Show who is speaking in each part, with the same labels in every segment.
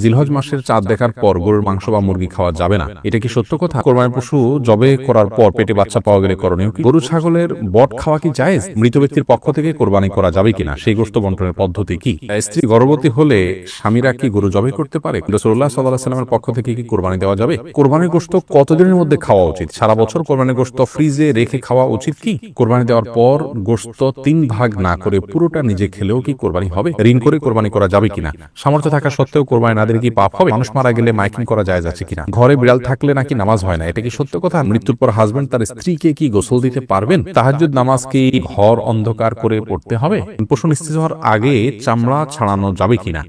Speaker 1: জিলহজ মাসের চাঁদ দেখার পর গরুর মাংস বা মুরগি খাওয়া যাবে না, এটা কি সত্য কথা? কোরবানির পশু জবে করার পর পেটে বাচ্চা পাওয়া গেলে করণীয় কি? গরু ছাগলের বট খাওয়া কি জায়েজ? মৃত ব্যক্তির পক্ষ থেকে কোরবানি করা যাবে কিনা, সেই গোশত বন্টনের পদ্ধতি কি? স্ত্রী গর্ভবতী হলে স্বামীরা কি গরু জবে করতে পারে? রাসূলুল্লাহ সাল্লাল্লাহু আলাইহি ওয়াসাল্লামের পক্ষ থেকে কি কোরবানি দেওয়া যাবে? কোরবানির গোশত কতদিনের মধ্যে খাওয়া উচিত? সারা বছর কোরবানির গোশত ফ্রিজে রেখে খাওয়া উচিত কি? কোরবানি দেওয়ার পর গোশত 3 ভাগ না করে পুরোটা নিজে খেলেও কি কোরবানি হবে? ঋণ করে কোরবানি করা যাবে কিনা? সামর্থ্য থাকা সত্ত্বেও কোরবানি না দিলে কি পাপ হবে? মানুষ মারা গেলে মাইকিং করা যায় আছে কিনা? ঘরে বিড়াল থাকলে নাকি নামাজ হয় না, এটা কি সত্য কথা? মৃত্যুর পর হাজবেন্ড তার স্ত্রীকে কি গোসল দিতে পারবেন? তাহাজ্জুদ নামাজ কি ঘর অন্ধকার করে পড়তে হবে? পশু নিস্তেজ হওয়ার আগে চামড়া ছাড়ানো যাবে কিনা?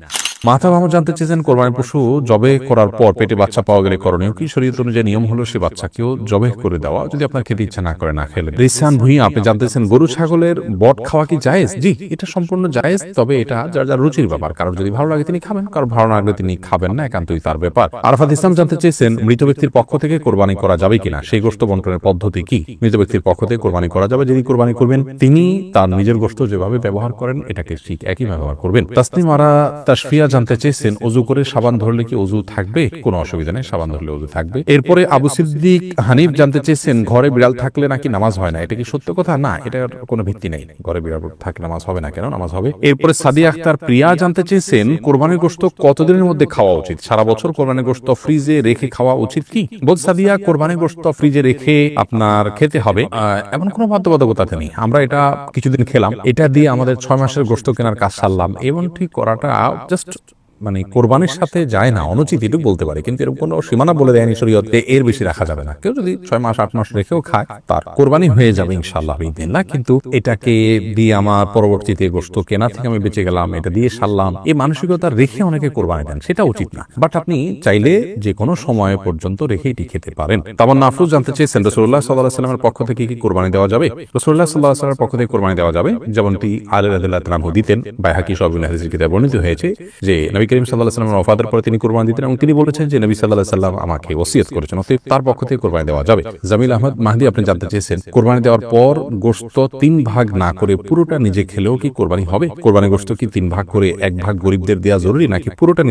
Speaker 1: মাহতাব আহমদ জানতে চেয়েছেন, কোরবানির পশু জবে করার পর পেটে বাচ্চা পাওয়া গেলে করণীয় কি? শরীয়ত অনুযায়ী নিয়ম হলো সে বাচ্চাকেও জবে করে দেওয়া, যদি আপনার খেতে ইচ্ছা না করে না খেলে। রিসান ভুঁইয়া আপনি জানতেছেন, গরু ছাগলের বট খাওয়া কি জায়েজ? জি, এটা সম্পূর্ণ জায়েজ, তবে এটা যার যার রুচির ব্যাপার। কারোর যদি ভালো লাগে তিনি খাবেন, কারোর ভালো না লাগলে তিনি খাবেন না, একান্তই তার ব্যাপার। আরাফাত ইসলাম জানতে চেয়েছেন, মৃত ব্যক্তির পক্ষ থেকে কোরবানি করা যাবে কিনা, সেই গোশত বন্টনের পদ্ধতি কি? মৃত ব্যক্তির পক্ষ থেকে কোরবানি করা যাবে, যিনি কোরবানি করবেন তিনি তার নিজের গোশত যেভাবে ব্যবহার করেন এটাকে ঠিক একই ব্যবহার করবেন। তাসনিম আরা তাশফিয়া জানতে চেয়েছেন, ওযু করে সাবান ধরলে কি ওযু থাকবে? কোনো অসুবিধা নেই, সাবান ধরলে ওযু থাকবে। এরপরে আবু সিদ্দিক হানিফ জানতে চেয়েছেন, ঘরে বিড়াল থাকলে নাকি নামাজ হয় না, এটা কি সত্য কথা? না, এটার কোনো ভিত্তি নেই, ঘরে বিড়াল থাকলে নামাজ হবে না, কেন নামাজ হবে। এরপরে সাদিয়া আক্তার প্রিয়া জানতে চেয়েছেন, কোরবানির গোশত কতদিনের মধ্যে খাওয়া উচিত? সারা বছর কোরবানির গোশত ফ্রিজে রেখে খাওয়া উচিত কি? বল সাদিয়া, কোরবানির গোশত ফ্রিজে রেখে আপনার খেতে হবে এমন কোনো বাধ্যবাধকতা নেই। আমরা এটা কিছুদিন খেলাম, এটা দিয়ে আমাদের 6 মাসের গোশত কেনার কাজ সারলাম, এবং ঠিক করাটা জাস্ট মানে কোরবানির সাথে যায় না, অনুচিত এটুকু বলতে পারে, কিন্তু এরকম কোনো সীমানা বলে দেয়নি শরীয়তে এর বেশি রাখা যাবে না। কেউ যদি 6 মাস 8 মাস রেখেও খায় তার কোরবানি হয়ে যাবে ইনশাআল্লাহ বিদিনিল্লাহ। কিন্তু এটাকে দিয়ে আমার পরবর্তীতে গোশত কেনা থেকে আমি বেঁচে গেলাম, এটা দিয়ে সারলাম, এই মানসিকতা রেখে অনেকে কোরবানি দেন, সেটা উচিত না। বাট আপনি চাইলে যে কোনো সময় পর্যন্ত রেখে এটি খেতে পারেন। তামান্না আফরোজ জানতে চেয়েছেন, রাসূলুল্লাহ সাল্লাল্লাহু আলাইহি ওয়াসাল্লামের পক্ষ থেকে কি কোরবানি দেওয়া যাবে? রাসূলুল্লাহ সাল্লাল্লাহু আলাইহি ওয়াসাল্লামের পক্ষ থেকে কোরবানি দেওয়া যাবে, যেমনটি আলী রাদিয়াল্লাহু তাআলা দিতেন। বাইহাকী সহিহ হাদিসের কিতাবে বর্ণিত হয়েছে যে নবী করিম সাল্লাল্লাহু আলাইহি ওয়াসাল্লামের ওফাতের পরে তিনি কোরবানি দিতেন, এবং তিনি বলেছেন যে নবী সাল্লাল্লাহু আলাইহি ওয়াসাল্লাম আমাকে ওসিয়ত করেছেন, অতএব তার পক্ষ থেকে কোরবানি দেওয়া যাবে। জামিল আহমদ মাহদি আপনি জানতে চেয়েছেন, কোরবানি দেওয়ার পর গোশত 3 ভাগ না করে পুরোটা নিজে খেলেও কি কোরবানি হবে? কোরবানি গোশত কি 3 ভাগ করে 1 ভাগ গরিবদের দেওয়া জরুরি, নাকি পুরোটা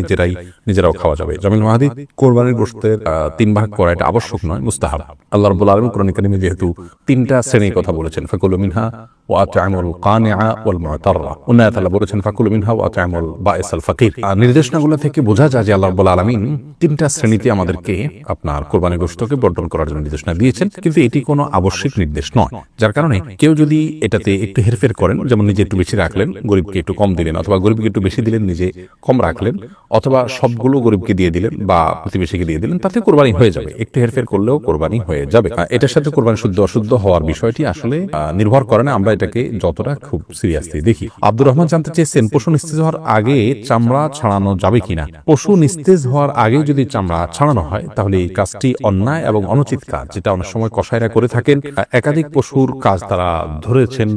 Speaker 1: নিজেরাও খাওয়া যাবে? জামিল মাহদি, কোরবানির গোশতের 3 ভাগ করা এটা আবশ্যক নয়, মুস্তাহাব। আল্লাহ রাব্বুল আলামিন কোরআন কারীমে যেহেতু 3টা শ্রেণীর কথা বলেছেন, ফাকুলু মিনহা ওয়া আত'আমুল কানিআ ওয়াল মু'তাররা, উন্নাহ তাআলা বলেছেন ফাকুলু মিনহা ওয়া আত'আমুল বাঈসাল ফাকির। নির্দেশনাগুলো থেকে বোঝা যায় যে আল্লাহ রাব্বুল আলামিন 3টা শ্রেণীতে আমাদেরকে আপনার কোরবানির গোশতকে বর্জন করার জন্য নির্দেশনা দিয়েছেন, কিন্তু এটি কোনো আবশ্যিক নির্দেশ নয়। যার কারণে কেউ যদি এটাতে একটু হেরফের করেন, যেমন নিজে একটু বেশি রাখলেন, গরিবকে একটু কম দিলেন, অথবা গরিবকে একটু বেশি দিলেন, নিজে কম রাখলেন, অথবা সবগুলো গরিবকে দিয়ে দিলেন বা প্রতিবেশীকে দিয়ে দিলেন, তাতে কোরবানি হয়ে যাবে। একটু হেরফের করলেও কোরবানি হয়ে যাবে। এটার সাথে কোরবানি শুদ্ধ অশুদ্ধ হওয়ার বিষয়টি আসলে নির্ভর করে না, আমরা এটাকে যতটা খুব সিরিয়াসলি দেখি। আব্দুর রহমান জানতে চেয়েছেন, পশু নিস্তেজ হওয়ার আগে চামড়া ছাড়ানো যাবে কিনা? পশু নিস্তেজ হওয়ার আগে যদি চামড়া ছাড়ানো হয় তাহলে এই কাজটি অন্যায় এবং অনুচিত কাজ, যেটা অনেক সময় কসাইরা করে থাকেন। একাধিক পশুর কাজ তারা ধরেছেন,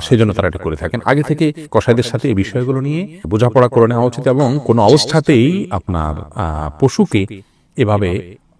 Speaker 1: সেজন্য তারা এটা করে থাকেন। আগে থেকে কসাইদের সাথে এই বিষয়গুলো নিয়ে বোঝাপড়া করে নেওয়া উচিত, এবং কোনো অবস্থাতেই আপনার পশুকে এভাবে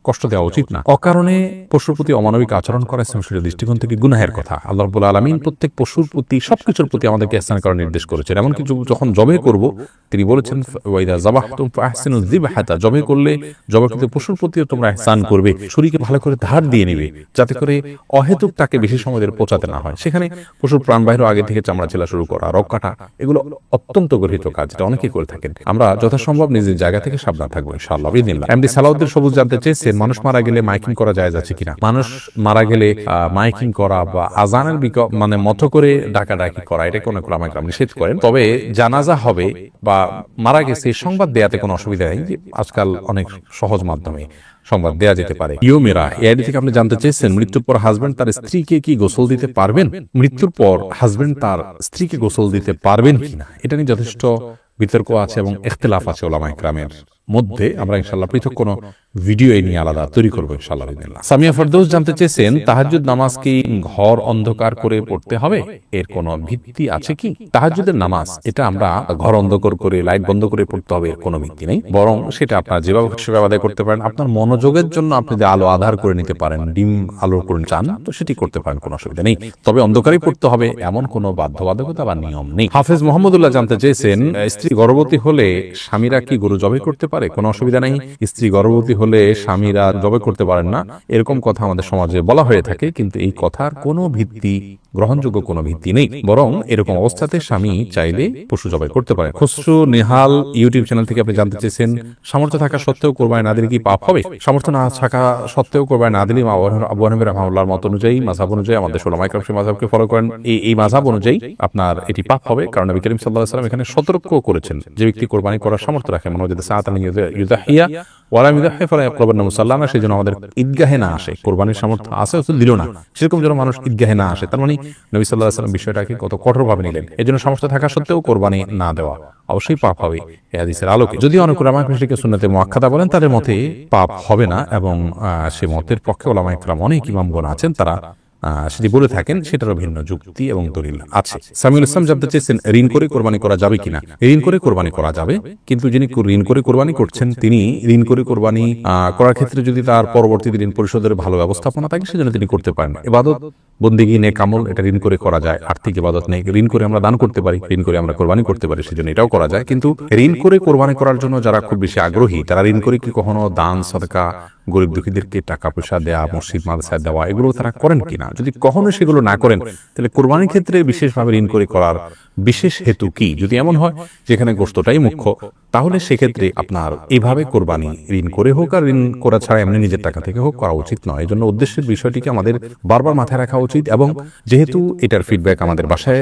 Speaker 1: কষ্ট দেওয়া উচিত না। অকারণে পশুর প্রতি অমানবিক আচরণ করা ইসলাম শরীয়তের দৃষ্টিকোণ থেকে গুনাহের কথা। আল্লাহ রাব্বুল আলামিন প্রত্যেক পশুর প্রতি সবকিছুর প্রতি আমাদেরকে ইহসান করার নির্দেশ করেছেন। এমনকি যখন জবে করব তিনি বলেছেন ওয়াইদা যাবাহতুম ফাহসিনুয যিবহাতা, জবে করলে জবাকৃত পশুর প্রতিও তোমরা ইহসান করবে, ছুরিকে ভালো করে ধার দিয়ে নেবে, যাতে করে অহেতুক তাকে বেশি সময় ধরে পচাতে না হয়। সেখানে পশুর প্রাণ বাহির আগে থেকে চামড়া ছেলা শুরু করা, রগ কাটা, এগুলো অত্যন্ত গর্হিত কাজ, যেটা অনেকে করে থাকেন। আমরা যথাসম্ভব নিজের জায়গা থেকে সাবধান থাকবো ইনশাআল্লাহ বিদিনিল্লাহ। এমডি সালাউদ্দিন সবুজ জানতে চেয়েছেন, মানুষ মারা গেলে মাইকিং করা জায়েজ আছে কিনা? মানুষ মারা গেলে মাইকিং করা বা আজানের মানে মতো করে ডাকাডাকি করা, এটা কোনো উলামায়ে কেরাম নিষেধ করেন। তবে জানাজা হবে বা মারা গেছে সংবাদ দেয়াতে কোনো অসুবিধা নেই, আজকাল অনেক সহজ মাধ্যমে সংবাদ দেয়া যেতে পারে। ইউমেরা এআইডি থেকে আপনি জানতে চেয়েছেন, মৃত্যুর পর হাজবেন্ড তার স্ত্রীকে কি গোসল দিতে পারবেন? মৃত্যুর পর হাজবেন্ড তার স্ত্রীকে গোসল দিতে পারবেন কিনা, এটা নিয়ে যথেষ্ট বিতর্ক আছে এবং ইখতিলাফ আছে উলামায়ে কেরামের মধ্যে। আমরা ইনশাআল্লাহ পৃথক কোনো ভিডিও এই নিয়ে আলাদা তৈরি করবো ইনশাআল্লাহ বিদিনিল্লাহ। সামিয়া ফেরদৌস জানতে চেয়েছেন, তাহাজ্জুদ নামাজ কি ঘর অন্ধকার করে পড়তে হবে, এর কোনো ভিত্তি আছে কি? তাহাজ্জুদের নামাজ এটা আমরা ঘর অন্ধকার করে লাইট বন্ধ করে পড়তে হবে, এর কোনো ভিত্তি নেই, বরং সেটা আপনার যেভাবে সেভাবে আদায় করতে পারেন। আপনার মনোযোগের জন্য আপনি যে আলো আধার করে নিতে পারেন, ডিম আলো করে চান, তো সেটি করতে পারেন, কোনো অসুবিধা নেই। তবে অন্ধকারই পড়তে হবে এমন কোনো বাধ্যবাধকতা বা নিয়ম নেই। হাফেজ মোহাম্মদুল্লাহ জানতে চেয়েছেন, স্ত্রী গর্ভবতী হলে স্বামীরা কি গরু জবাই করতে পারে? পারে, কোনো অসুবিধা নেই। স্ত্রী গর্ভবতী হলে স্বামীরা জবাই করতে পারেন না, এরকম কথা আমাদের সমাজে বলা হয়ে থাকে, কিন্তু এই কথার কোনো ভিত্তি, গ্রহণযোগ্য কোনো ভিত্তি নেই। বরং এরকম অবস্থাতে স্বামী চাইলে পশু জবাই করতে পারে। খসরু নিহাল ইউটিউব চ্যানেল থেকে আপনি জানতে চেয়েছেন, সামর্থ্য থাকা সত্ত্বেও কোরবানি না দিলে কি পাপ হবে? সামর্থ্য না থাকা সত্ত্বেও কোরবানি না দিলে আবু হানিফা রাহমাহুল্লাহর মত অনুযায়ী, মাযহাব অনুযায়ী, আমাদের উলামা ইকরাম সেই মাযহাবকে ফলো করেন, এই মাযহাব অনুযায়ী আপনার এটি পাপ হবে। কারণ নবী করিম সাল্লাল্লাহু আলাইহি ওয়াসাল্লাম এখানে সতর্ক করেছেন, যে ব্যক্তি কোরবানি করার সামর্থ্য রাখে, মানে যদি সাআতান ইউযাহিয়া ওয়ালা ইউযাহি ফালা ইয়াকরাবান্না মুসাল্লানা, সেই জন্য আমাদের ঈদগাহে না আসে, কোরবানির সামর্থ্য আছে অথচ দিল না, সেরকম যেন মানুষ ঈদগাহে না আসে। তার মানে নবী সাল্লাল্লাহু আলাইহি ওয়াসাল্লাম বিষয়টাকে কত কঠোরভাবে নিলেন। এজন্য সামর্থ্য থাকা সত্ত্বেও কোরবানি না দেওয়া অবশ্যই পাপ হবে এই হাদিসের আলোকে। যদি অনেক উলামা ইকরামকে সুন্নতে মুআক্কাদা বলেন, তাদের মতে পাপ হবে না, এবং সে মতের পক্ষে উলামা ইকরাম অনেক ইমামগণ আছেন, তারা সেটি বলে থাকেন, সেটারও ভিন্ন যুক্তি এবং দলিল আছে। সামিউল ইসলাম জানতে চেয়েছেন, ঋণ করে কোরবানি করা যাবে কিনা? ঋণ করে কোরবানি করা যাবে, কিন্তু যিনি ঋণ করে কোরবানি করছেন, তিনি ঋণ করে কোরবানি করার ক্ষেত্রে যদি তার পরবর্তীতে ঋণ পরিশোধের ভালো ব্যবস্থাপনা থাকে, সেজন্য তিনি করতে পারেন। ইবাদত, বন্দেগী, নেক আমল, এটা ঋণ করে করা যায়। আর্থিক ইবাদত নেই, ঋণ করে আমরা দান করতে পারি, ঋণ করে আমরা কোরবানি করতে পারি, সেজন্য এটাও করা যায়। কিন্তু ঋণ করে কোরবানি করার জন্য যারা খুব বেশি আগ্রহী, তারা ঋণ করে কি কখনো দান, সদকা, গরিব দুঃখীদেরকে টাকা পয়সা দেওয়া, মসজিদ মাদ্রাসায় দেওয়া, এগুলো তারা করেন কিনা? যদি কখনো সেগুলো না করেন, তাহলে কোরবানির ক্ষেত্রে বিশেষভাবে ঋণ করে করার বিশেষ হেতু কি? যদি এমন হয় যেখানে গোশতটাই মুখ্য, তাহলে সেক্ষেত্রে আপনার এইভাবে কোরবানি ঋণ করে হোক আর ঋণ করা ছাড়া এমনি নিজের টাকা থেকে হোক করা উচিত নয়। এই জন্য উদ্দেশ্যের বিষয়টিকে আমাদের বারবার মাথায় রাখা উচিত, এবং যেহেতু এটার ফিডব্যাক আমাদের বাসায়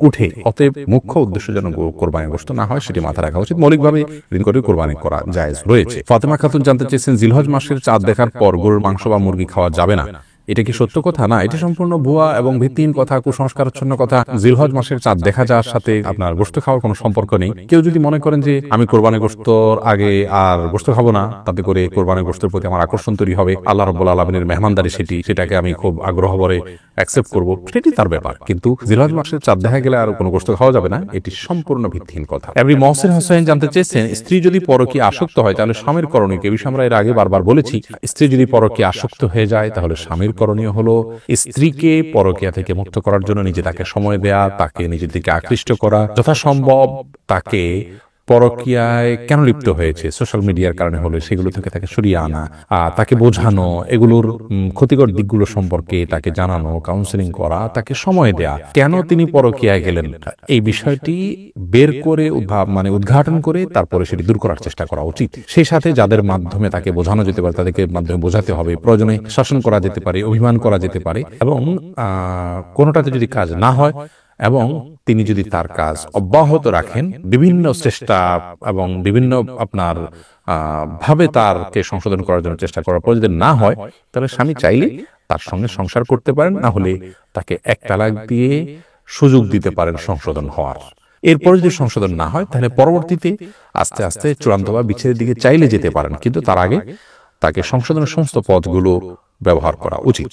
Speaker 1: উঠে, অতএব মুখ্য উদ্দেশ্য যেন কোরবানি গোশত না হয়, সেটি মাথায় রাখা উচিত। মৌলিকভাবে ঋণ করে কোরবানি করা জায়েজ রয়েছে। ফাতেমা খাতুন জানতে চেয়েছেন, জিলহজ মাসের চাঁদ দেখার পর গরুর মাংস বা মুরগি খাওয়া যাবে না, এটা কি সত্য কথা? না, এটা সম্পূর্ণ ভুয়া এবং ভিত্তিহীন কথা, কুসংস্কারচ্ছন্ন কথা। জিলহজ মাসের চাঁদ দেখা যাওয়ার সাথে আপনার গোশত খাওয়ার কোনো সম্পর্ক নেই। কেউ যদি মনে করেন যে আমি কোরবানি গোশতর আগে আর গোশত খাবো না, তাতে করে কোরবানি গোশতের প্রতি আমার আকর্ষণ তৈরি হবে, আল্লাহ রাব্বুল আলামিনের মেহমানদারি সেটাকে আমি খুব আগ্রহ ভরে অ্যাকসেপ্ট করব, সেটি তার ব্যাপার। কিন্তু জিলহজ মাসের চাঁদ দেখা গেলে আর কোনো গোশত খাওয়া যাবে না, এটি সম্পূর্ণ ভিত্তিহীন কথা। এমনি মহসিন হোসেন জানতে চেয়েছেন, স্ত্রী যদি পরকীয়া আসক্ত হয়, তাহলে স্বামীর করণীয় কি? বিষয় আমরা এর আগে বারবার বলেছি, স্ত্রী যদি পরকীয়া আসক্ত হয়ে যায়, তাহলে স্বামীর করণীয় হলো স্ত্রীকে পরকীয়া থেকে মুক্ত করার জন্য নিজে তাকে সময় দেয়া, তাকে নিজের দিকে আকৃষ্ট করা, যথাসম্ভব তাকে পরকীয়ায় কেন লিপ্ত হয়েছে, সোশ্যাল মিডিয়ার কারণে হলে সেগুলো থেকে তাকে সরিয়ে আনা, তাকে বোঝানো, এগুলোর ক্ষতিকর দিকগুলো সম্পর্কে তাকে জানানো, কাউন্সেলিং করা, তাকে সময় দেয়া, কেন তিনি পরকীয়ায় গেলেন, এই বিষয়টি বের করে উদ্ঘাটন করে তারপরে সেটি দূর করার চেষ্টা করা উচিত। সেই সাথে যাদের মাধ্যমে তাকে বোঝানো যেতে পারে, তাদেরকে মাধ্যমে বোঝাতে হবে, প্রয়োজনে শাসন করা যেতে পারে, অভিমান করা যেতে পারে, এবং কোনোটাতে যদি কাজ না হয় এবং তিনি যদি তার কাজ অব্যাহত রাখেন, বিভিন্ন চেষ্টা এবং বিভিন্ন আপনার ভাবে তারকে সংশোধন করার জন্য চেষ্টা করার পর যদি না হয়, তাহলে স্বামী চাইলে তার সঙ্গে সংসার করতে পারেন, না হলে তাকে এক তালাক দিয়ে সুযোগ দিতে পারেন সংশোধন হওয়ার। এরপরে যদি সংশোধন না হয়, তাহলে পরবর্তীতে আস্তে আস্তে চূড়ান্তভাবে বিচ্ছেদের দিকে চাইলে যেতে পারেন, কিন্তু তার আগে তাকে সংশোধনের সমস্ত পথগুলো ব্যবহার করা উচিত।